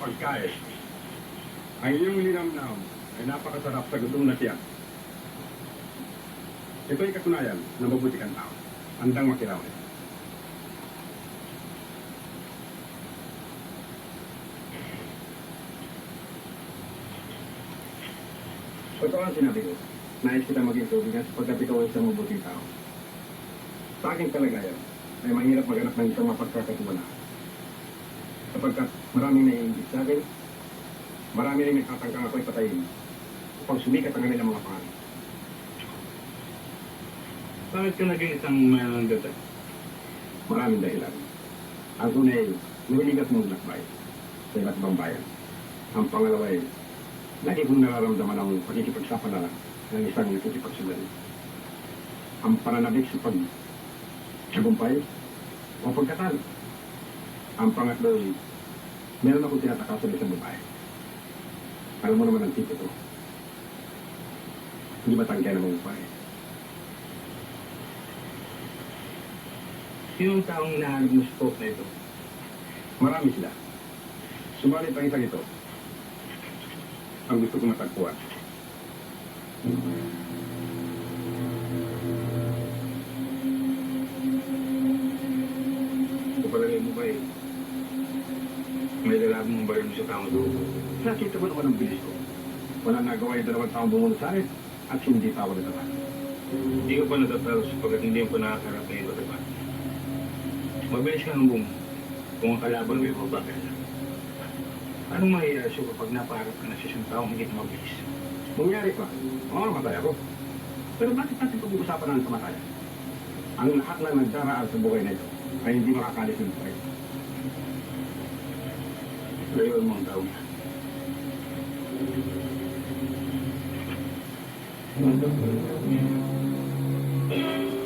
pagkain. Ang iyong linamnam ay napakasarap sa gutom na tiyak. Ito ay katunayan na mabuti kang tao. Handang makirawin. Totoo ang sinabi ko. Nais kita maging tubigan sapagkat ikaw ay isang mabuting tao. Sa aking kalagayan, ay mahirap maghanap ng isang mapagkakatiwalaan. Sapagkat maraming naiingit sa akin, marami rin nagtatangkang ako'y patayin upang sumikat ang kanilang mga pangalan. Bakit ka naging isang manananggagat? Maraming dahilan. Ang una ay nahilig at mong lakbay sa iba't ibang bayan. Ang pangalawa ay lagi kong nararamdaman ang pakikipagsapalala ng isang nakikipagsugal. Ang pananabik sa pagsagumpay o pagkatalo. Ang pangatlo ay meron akong tinatakasan isang babae. Alam mo naman ang tipo ko. Hindi ba tangkay na mga babae? Sino ang taong hinahanap mo sa post na ito? Marami sila. Subalit ang isang ito ang gusto ko matagpuan. Kapalagay mo ba eh? May lalabang mong bayan mo sa tao doon. Nakita mo naman ang bilis ko. Wala nagawa yung 2 taong bumunod sa akin at hindi pa ako natata. Hindi ka pa natatalo sapagkat hindi mo pa nakakarap ng iba, diba? Mabilis ka ng bumo. Kung ang kalaban mo yung mabakal. Anong mahirasyo kapag napaharap ka na sa isang taong hindi na mabilis? Mangyari pa, mamamatay ako. Pero bakit natin pag-uusapan ng kamatayan? Ang lahat na nagdaraan sa buhay na ito ay hindi makakalis ng buhay. Layuan mo ang tao niya. Thank you.